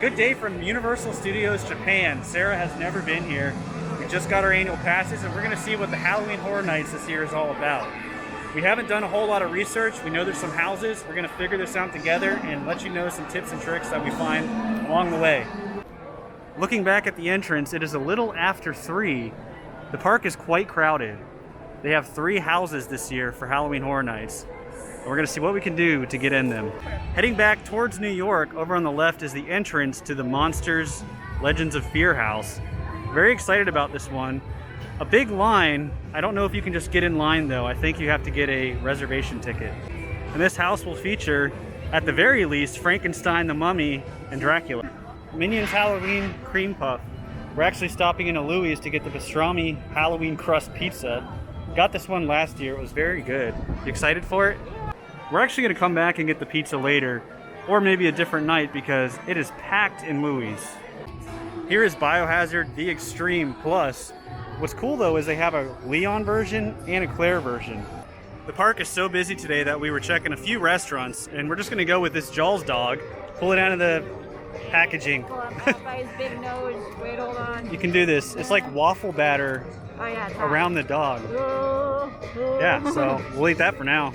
Good day from Universal Studios Japan. Sarah has never been here. We just got our annual passes and we're going to see what the Halloween Horror Nights this year is all about. We haven't done a whole lot of research. We know there's some houses. We're going to figure this out together and let you know some tips and tricks that we find along the way. Looking back at the entrance, it is a little after 3. The park is quite crowded. They have 3 houses this year for Halloween Horror Nights. We're going to see what we can do to get in them. Heading back towards New York, over on the left is the entrance to the Monsters Legends of Fear house. Very excited about this one. A big line. I don't know if you can just get in line though. I think you have to get a reservation ticket. And this house will feature, at the very least, Frankenstein, the Mummy, and Dracula. Minions Halloween Cream Puff. We're actually stopping in a Louie's to get the pastrami Halloween crust pizza. Got this one last year. It was very good. You excited for it? We're actually going to come back and get the pizza later, or maybe a different night because it is packed in Louie's. Here is Biohazard The Extreme Plus. What's cool though is they have a Leon version and a Claire version. The park is so busy today that we were checking a few restaurants, and we're just going to go with this Jaws dog. Pull it out of the packaging. Pull him out by his big nose. Wait, hold on. You can do this. It's like waffle batter around the dog. Yeah, so we'll eat that for now.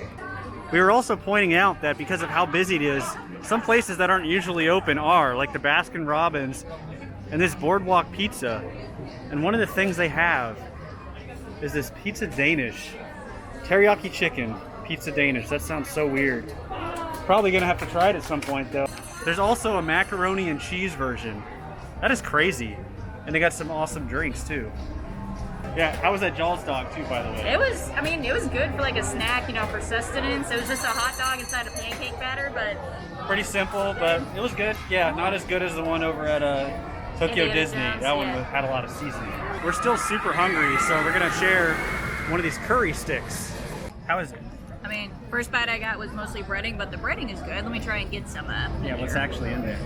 We were also pointing out that because of how busy it is, some places that aren't usually open are, like the Baskin Robbins and this Boardwalk Pizza. And one of the things they have is this Pizza Danish. Teriyaki chicken, Pizza Danish. That sounds so weird. Probably gonna have to try it at some point though. There's also a macaroni and cheese version. That is crazy. And they got some awesome drinks too. Yeah, how was that Jaws dog too, by the way? It was good for like a snack, for sustenance. It was just a hot dog inside a pancake batter, but... Pretty simple, but it was good. Yeah, not as good as the one over at Tokyo Disney. That one had a lot of seasoning. We're still super hungry, so we're gonna share one of these curry sticks. How is it? First bite I got was mostly breading, but the breading is good. Let me try and get some yeah, what's actually in there?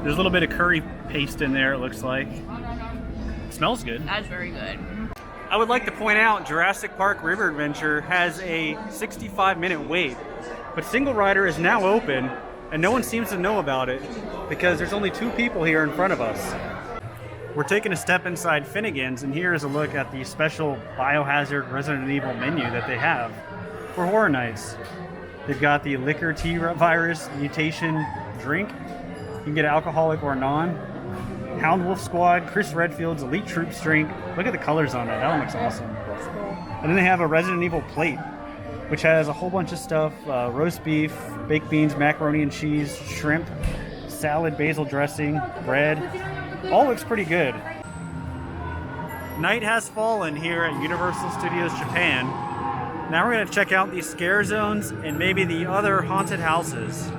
There's a little bit of curry paste in there, it looks like. It smells good. That's very good. I would like to point out Jurassic Park River Adventure has a 65-minute wait, but Single Rider is now open, and no one seems to know about it because there's only 2 people here in front of us. We're taking a step inside Finnegan's, and here is a look at the special Biohazard Resident Evil menu that they have for Horror Nights. They've got the liquor T-virus mutation drink. You can get alcoholic or non. Hound Wolf Squad, Chris Redfield's Elite Troops drink. Look at the colors on it. That one looks awesome. That's cool. And then they have a Resident Evil plate, which has a whole bunch of stuff. Roast beef, baked beans, macaroni and cheese, shrimp, salad, basil dressing, bread. All looks pretty good. Night has fallen here at Universal Studios Japan. Now we're going to check out these scare zones and maybe the other haunted houses.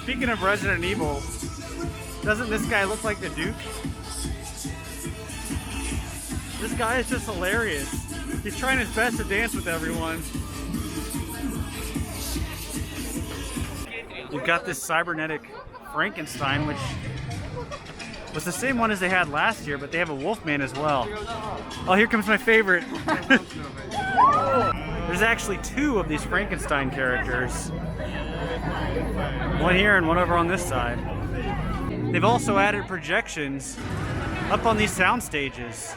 Speaking of Resident Evil, doesn't this guy look like the Duke? This guy is just hilarious. He's trying his best to dance with everyone. We've got this cybernetic Frankenstein, which was the same one as they had last year, but they have a Wolfman as well. Oh, here comes my favorite. There's actually 2 of these Frankenstein characters. One here and one over on this side. They've also added projections up on these sound stages.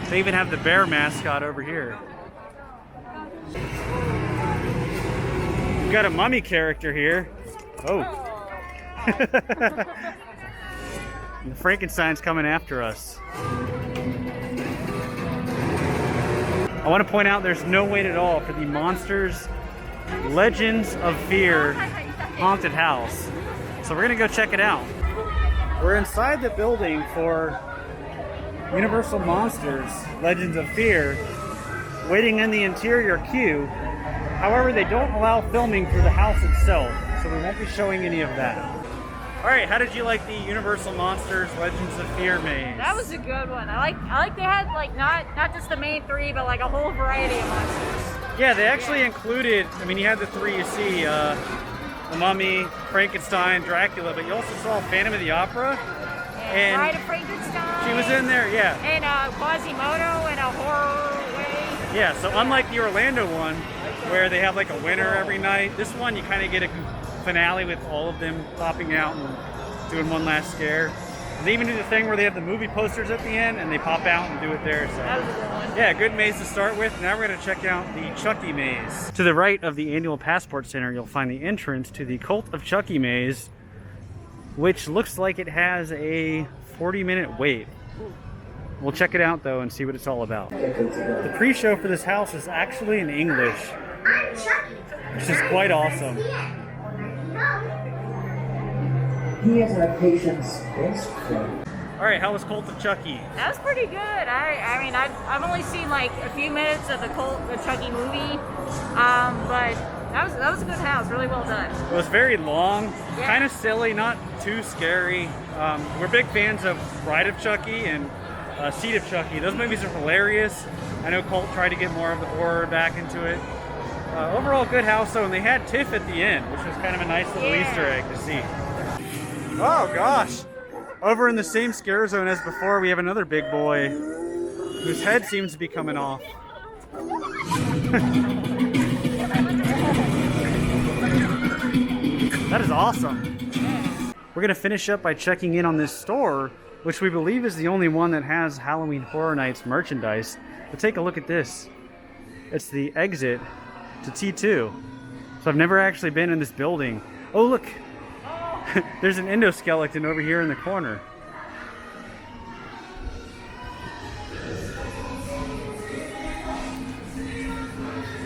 They even have the bear mascot over here. We've got a mummy character here. Oh. The Frankenstein's coming after us. I want to point out there's no wait at all for the Monsters Legends of Fear haunted house. So we're gonna go check it out. We're inside the building for Universal Monsters Legends of Fear, waiting in the interior queue. However, they don't allow filming for the house itself, so we won't be showing any of that. Alright, how did you like the Universal Monsters Legends of Fear maze? That was a good one. I like they had not just the main 3, but like a whole variety of monsters. Yeah, they actually included, you had the 3 you see, the Mummy, Frankenstein, Dracula, but you also saw Phantom of the Opera. And Bride of Frankenstein. She was in there, yeah. And Quasimodo in a horror way. Yeah, so unlike the Orlando one, where they have like a winner every night, this one you kind of get a finale with all of them popping out and doing one last scare. They even do the thing where they have the movie posters at the end and they pop out and do it there. So That was a good one. yeah, good maze to start with. Now we're going to check out the Chucky maze. To the right of the annual Passport Center, you'll find the entrance to the Cult of Chucky maze, which looks like it has a 40-minute wait. We'll check it out though and see what it's all about. The pre-show for this house is actually in English, which is quite awesome. He is our patient's best friend. All right, how was Cult of Chucky? That was pretty good. I mean, I've only seen like a few minutes of the Chucky movie, but that was a good house. Really well done. It was very long, Yeah. kind of silly, not too scary. We're big fans of Bride of Chucky and Seed of Chucky. Those movies are hilarious. I know Cult tried to get more of the horror back into it. Overall, good house though, and they had Tiff at the end, which was kind of a nice little Yeah. Easter egg to see. Oh gosh! Over in the same scare zone as before, we have another big boy whose head seems to be coming off. That is awesome. We're gonna finish up by checking in on this store, which we believe is the only one that has Halloween Horror Nights merchandise. But take a look at this. It's the exit to T2. So I've never actually been in this building. Oh look! There's an endoskeleton over here in the corner.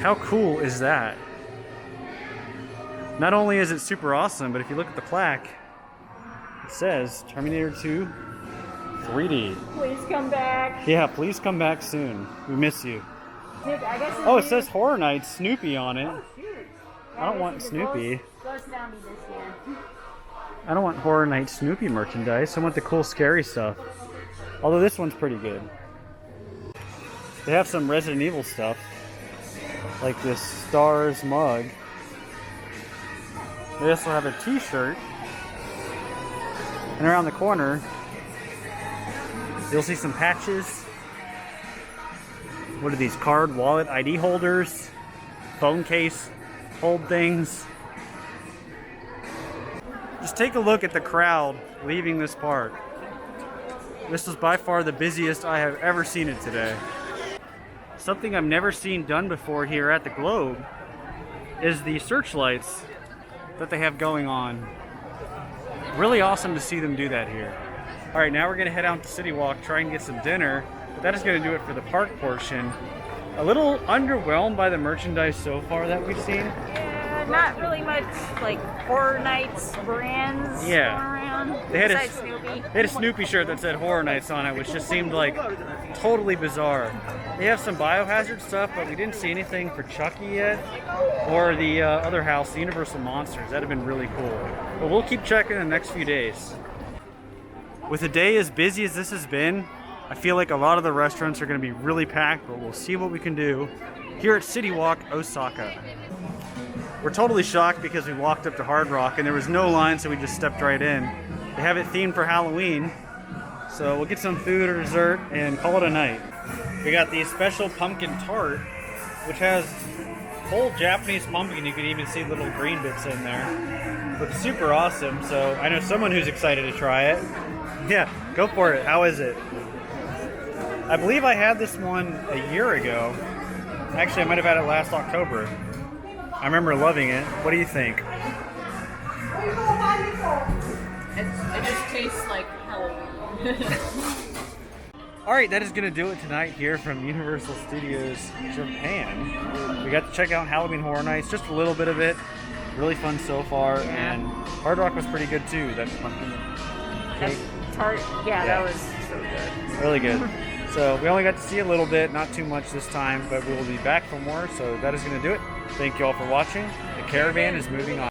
How cool is that? Not only is it super awesome, but if you look at the plaque, it says Terminator 2 3D. Please come back. Yeah, please come back soon. We miss you. Dude, I guess Oh, it says Horror Nights Snoopy on it. Oh, shoot. I don't want Snoopy. Ghost Zombie this year. I don't want Horror Nights Snoopy merchandise. I want the cool, scary stuff. Although this one's pretty good. They have some Resident Evil stuff, like this Stars mug. They also have a t-shirt. And around the corner, you'll see some patches. What are these? Card, wallet, ID holders, phone case, hold things. Just take a look at the crowd leaving this park. This is by far the busiest I have ever seen it today. Something I've never seen done before here at the Globe is the searchlights that they have going on. Really awesome to see them do that here. All right, now we're gonna head out to City Walk, try and get some dinner, but that is gonna do it for the park portion. A little underwhelmed by the merchandise so far that we've seen. Yeah, not really much like Horror Nights brands Yeah. going around. They had besides Snoopy. They had a Snoopy shirt that said Horror Nights on it, which just seemed like totally bizarre. They have some Biohazard stuff, but we didn't see anything for Chucky yet, or the other house, the Universal Monsters. That'd have been really cool. But we'll keep checking in the next few days. With a day as busy as this has been, I feel like a lot of the restaurants are going to be really packed, but we'll see what we can do here at City Walk, Osaka. We're totally shocked because we walked up to Hard Rock and there was no line, so we just stepped right in. They have it themed for Halloween, so we'll get some food or dessert and call it a night. We got the special pumpkin tart, which has whole Japanese pumpkin. You can even see little green bits in there. Looks super awesome, so I know someone who's excited to try it. Yeah, go for it. How is it? I believe I had this one a year ago. Actually, I might have had it last October. I remember loving it. What do you think? It just tastes like Halloween. All right, that is going to do it tonight here from Universal Studios Japan. We got to check out Halloween Horror Nights, just a little bit of it. Really fun so far, and Hard Rock was pretty good too. That pumpkin cake. Tart. Yeah, that was so good. Really good. So we only got to see a little bit, not too much this time, but we will be back for more. So that is going to do it. Thank you all for watching. The caravan is moving on.